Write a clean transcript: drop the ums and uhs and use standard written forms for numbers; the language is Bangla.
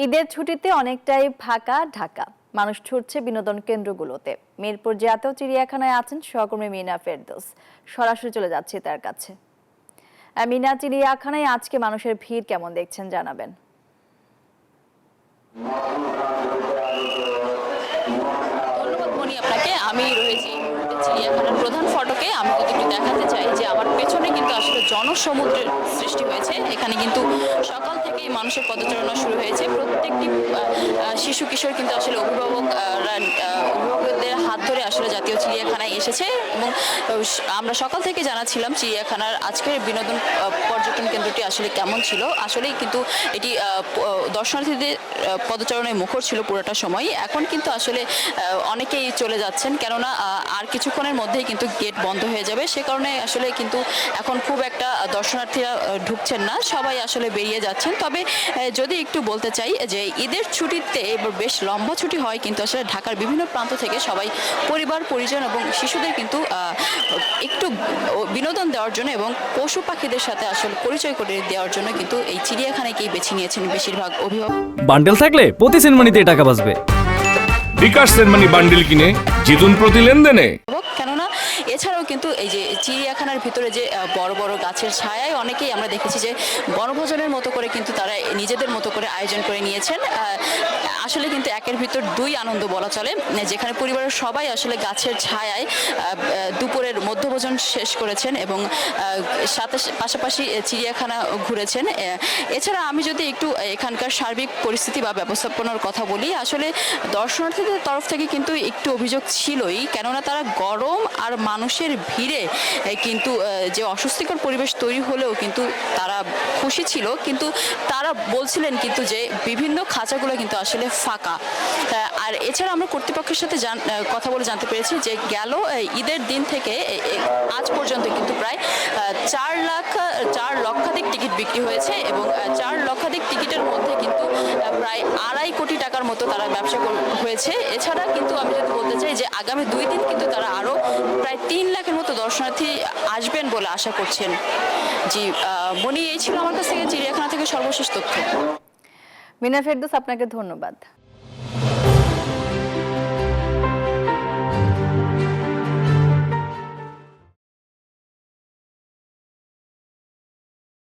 ঈদের ছুটিতে অনেকটাই ফাঁকা ঢাকা, মানুষ ছুটছে বিনোদন কেন্দ্রগুলোতে। মিরপুর জাতীয় চিড়িয়াখানায় আছেন সহকর্মী মিনা ফেরদৌস, সরাসরি চলে যাচ্ছে তার কাছে। মিনা, চিড়িয়াখানায় আজকে মানুষের ভিড় কেমন দেখছেন জানাবেন। ধন্যবাদ মনি আপনাকে। আমি রয়েছি চিড়িয়াখানার প্রধান ফটকে। আমি যদি একটু দেখাতে চাই যে আমার পেছনে কিন্তু আসলে জনসমুদ্রের সৃষ্টি হয়েছে। এখানে কিন্তু সকাল থেকেই মানুষের পদচারণা শুরু হয়েছে। প্রত্যেকটি শিশু কিশোর কিন্তু আসলে অভিভাবকদের হাত ধরে আসলে জাতীয় চিড়িয়াখানায় এসেছে এবং আমরা সকাল থেকে জানাচ্ছিলাম চিড়িয়াখানার আজকের বিনোদন পর্যটন কেন্দ্রটি আসলে কেমন ছিল। আসলেই কিন্তু এটি দর্শনার্থীদের পদচারণায় মুখর ছিল পুরোটা সময়। এখন কিন্তু আসলে অনেকেই চলে যাচ্ছেন, কেননা আর কিছুক্ষণের মধ্যেই কিন্তু গেট বন্ধ হয়ে যাবে। সে কারণে আসলে কিন্তু এখন খুব একটা দর্শনার্থীরা ঢুকছেন না, সবাই আসলে বেরিয়ে যাচ্ছেন। তবে যদি একটু বলতে চাই যে ঈদের ছুটিতে এবার বেশ লম্বা ছুটি হয়, কিন্তু আসলে ঢাকার বিভিন্ন প্রান্ত থেকে সবাই পরিবার পরিজন এবং শিশুদের কিন্তু একটু বিনোদন দেওয়ার জন্য এবং পশু পাখিদের সাথে আসলে পরিচয় করে দেওয়ার জন্য কিন্তু এই চিড়িয়াখানাকেই বেছে নিয়েছেন বেশিরভাগ অভিভাবক। বান্ডেল থাকলে প্রতি সেনমানিতে টাকা বাঁচবে। বিকাশ সেনমানি বান্ডেল কিনে জিতুন প্রতি লেনদেনে। কেননা এছাড়াও কিন্তু এই যে চিড়িয়াখানার ভিতরে যে বড় বড় গাছের ছায়ায় অনেকেই আমরা দেখেছি যে বনভোজনের মতো করে কিন্তু তারা নিজেদের মতো করে আয়োজন করে নিয়েছেন। আসলে কিন্তু একের ভিতর দুই আনন্দ বলা চলে, যেখানে পরিবারের সবাই আসলে গাছের ছায়ায় দুপুরের মধ্যভোজন শেষ করেছেন এবং পাশাপাশি চিড়িয়াখানা ঘুরেছেন। এছাড়া আমি যদি একটু এখানকার সার্বিক পরিস্থিতি বা ব্যবস্থাপনার কথা বলি, আসলে দর্শনার্থীদের তরফ থেকে কিন্তু একটু অভিযোগ ছিলই, কেননা তারা গরম আর মানুষের ভিড়ে কিন্তু যে অস্বস্তিকর পরিবেশ তৈরি হলেও কিন্তু তারা খুশি ছিল। কিন্তু তারা বলছিলেন কিন্তু যে বিভিন্ন খাঁচাগুলো কিন্তু আসলে ফাঁকা। আর এছাড়া আমরা কর্তৃপক্ষের সাথে কথা বলে জানতে পেরেছি যে গেল ঈদের দিন থেকে আজ পর্যন্ত কিন্তু প্রায় 4 লক্ষাধিক টিকিট বিক্রি হয়েছে এবং 4 লক্ষাধিক টিকিটের মধ্যে কিন্তু প্রায় 2.5 কোটি টাকার মতো তারা ব্যবসা হয়েছে। এছাড়া কিন্তু আমি যদি বলতে চাই যে আগামী 2 দিন কিন্তু তারা আরও প্রায় 3 লাখের মতো দর্শনার্থী আসবেন বলে আশা করছেন। জি মনি, এই ছিল আমার কাছ থেকে চিড়িয়াখানা থেকে সর্বশেষ তথ্য। মিনা ফেরদৌস, আপনাকে ধন্যবাদ।